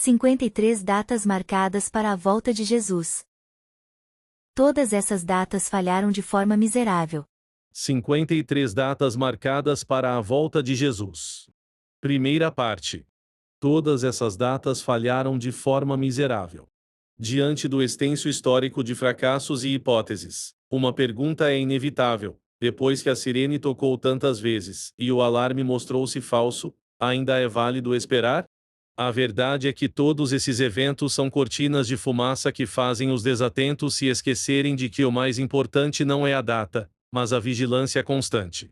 53 datas marcadas para a volta de Jesus. Todas essas datas falharam de forma miserável. 53 datas marcadas para a volta de Jesus. Primeira parte. Todas essas datas falharam de forma miserável. Diante do extenso histórico de fracassos e hipóteses, uma pergunta é inevitável: depois que a sirene tocou tantas vezes e o alarme mostrou-se falso, ainda é válido esperar? A verdade é que todos esses eventos são cortinas de fumaça que fazem os desatentos se esquecerem de que o mais importante não é a data, mas a vigilância constante.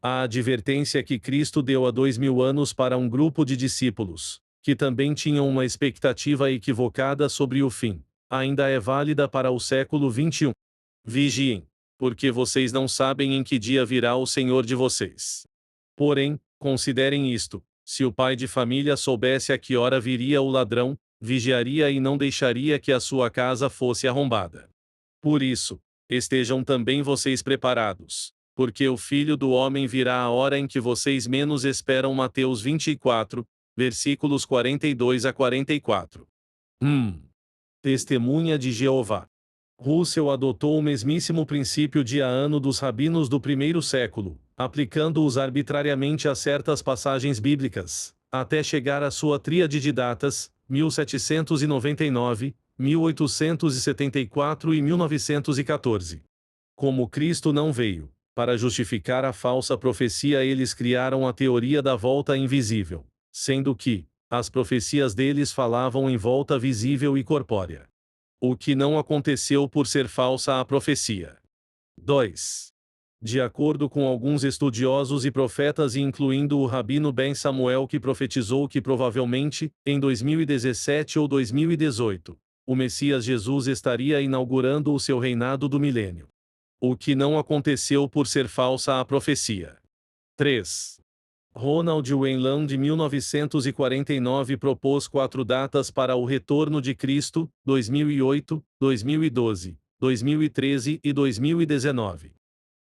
A advertência que Cristo deu há 2000 anos para um grupo de discípulos, que também tinham uma expectativa equivocada sobre o fim, ainda é válida para o século XXI. Vigiem, porque vocês não sabem em que dia virá o Senhor de vocês. Porém, considerem isto: se o pai de família soubesse a que hora viria o ladrão, vigiaria e não deixaria que a sua casa fosse arrombada. Por isso, estejam também vocês preparados, porque o Filho do Homem virá a hora em que vocês menos esperam. Mateus 24, versículos 42 a 44. Testemunha de Jeová. Russell adotou o mesmíssimo princípio diaano dos rabinos do primeiro século, aplicando-os arbitrariamente a certas passagens bíblicas, até chegar à sua tríade de datas, 1799, 1874 e 1914. Como Cristo não veio para justificar a falsa profecia, eles criaram a teoria da volta invisível, sendo que as profecias deles falavam em volta visível e corpórea. O que não aconteceu por ser falsa a profecia. 2. De acordo com alguns estudiosos e profetas, incluindo o Rabino Ben Samuel, que profetizou que provavelmente, em 2017 ou 2018, o Messias Jesus estaria inaugurando o seu reinado do milênio. O que não aconteceu por ser falsa a profecia. 3. Ronald Wayland, de 1949, propôs 4 datas para o retorno de Cristo: 2008, 2012, 2013 e 2019.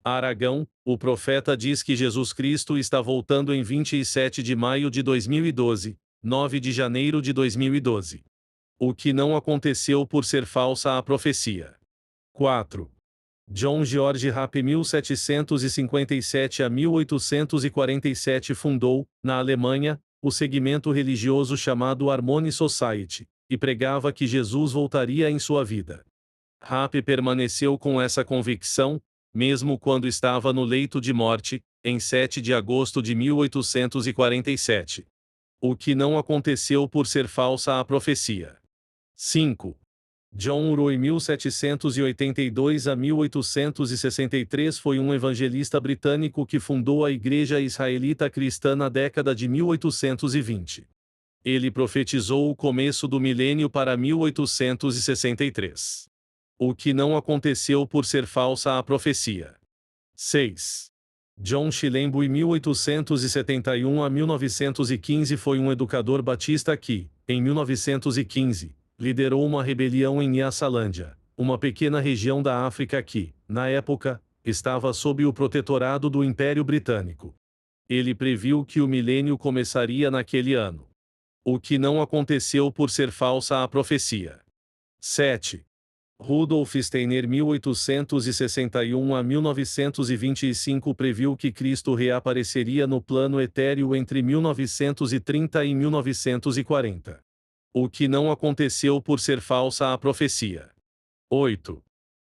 Aragão, o profeta, diz que Jesus Cristo está voltando em 27 de maio de 2012, 9 de janeiro de 2012. O que não aconteceu por ser falsa a profecia. 4. John George Rapp, 1757 a 1847, fundou, na Alemanha, o segmento religioso chamado Harmony Society, e pregava que Jesus voltaria em sua vida. Rapp permaneceu com essa convicção, mesmo quando estava no leito de morte, em 7 de agosto de 1847. O que não aconteceu por ser falsa a profecia. 5. John Roy, 1782 a 1863, foi um evangelista britânico que fundou a Igreja Israelita Cristã na década de 1820. Ele profetizou o começo do milênio para 1863. O que não aconteceu por ser falsa a profecia. 6. John Chilembo, 1871 a 1915, foi um educador batista que, em 1915, liderou uma rebelião em Nyasalandia, uma pequena região da África que, na época, estava sob o protetorado do Império Britânico. Ele previu que o milênio começaria naquele ano. O que não aconteceu por ser falsa a profecia. 7. Rudolf Steiner, 1861 a 1925, previu que Cristo reapareceria no plano etéreo entre 1930 e 1940. O que não aconteceu por ser falsa a profecia. 8.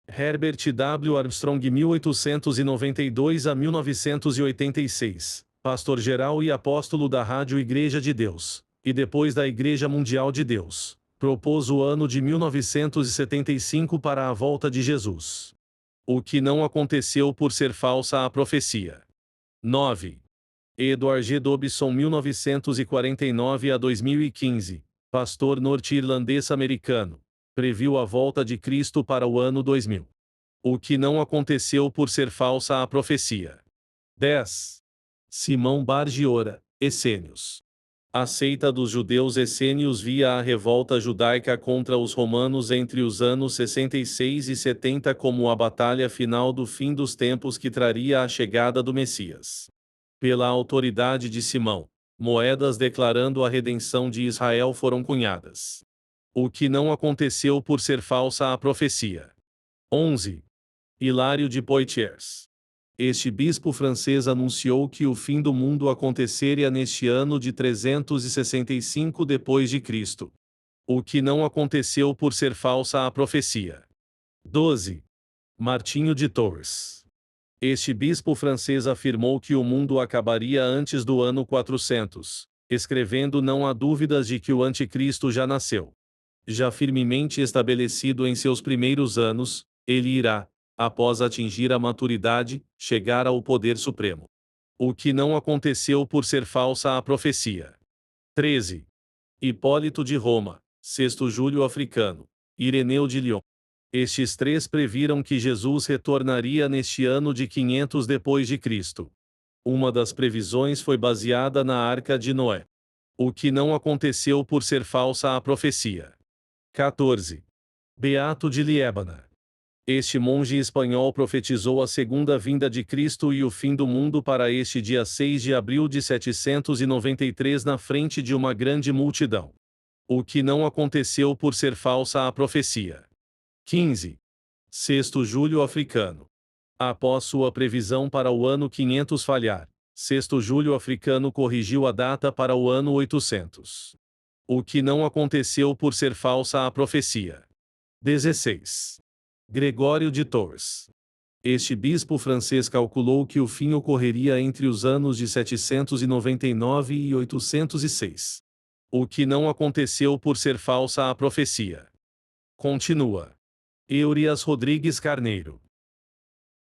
Herbert W. Armstrong, 1892 a 1986, pastor-geral e apóstolo da Rádio Igreja de Deus, e depois da Igreja Mundial de Deus, propôs o ano de 1975 para a volta de Jesus. O que não aconteceu por ser falsa a profecia. 9. Edward G. Dobson, 1949 a 2015, pastor norte-irlandês-americano, previu a volta de Cristo para o ano 2000. O que não aconteceu por ser falsa a profecia. 10. Simão Bar Giora, Essênios. A seita dos judeus essênios via a revolta judaica contra os romanos entre os anos 66 e 70 como a batalha final do fim dos tempos que traria a chegada do Messias. Pela autoridade de Simão, moedas declarando a redenção de Israel foram cunhadas. O que não aconteceu por ser falsa a profecia. 11. Hilário de Poitiers. Este bispo francês anunciou que o fim do mundo aconteceria neste ano de 365 d.C., o que não aconteceu por ser falsa a profecia. 12. Martinho de Tours. Este bispo francês afirmou que o mundo acabaria antes do ano 400, escrevendo: não há dúvidas de que o anticristo já nasceu. Já firmemente estabelecido em seus primeiros anos, ele irá, após atingir a maturidade, chegar ao poder supremo. O que não aconteceu por ser falsa a profecia. 13. Hipólito de Roma, Sexto Júlio Africano, Ireneu de Lyon. Estes três previram que Jesus retornaria neste ano de 500 depois de Cristo. Uma das previsões foi baseada na Arca de Noé. O que não aconteceu por ser falsa a profecia. 14. Beato de Liébana. Este monge espanhol profetizou a segunda vinda de Cristo e o fim do mundo para este dia 6 de abril de 793 na frente de uma grande multidão. O que não aconteceu por ser falsa a profecia. 15. Sexto Júlio Africano. Após sua previsão para o ano 500 falhar, Sexto Júlio Africano corrigiu a data para o ano 800. O que não aconteceu por ser falsa a profecia. 16. Gregório de Tours. Este bispo francês calculou que o fim ocorreria entre os anos de 799 e 806. O que não aconteceu por ser falsa a profecia. Continua. Eurias Rodrigues Carneiro.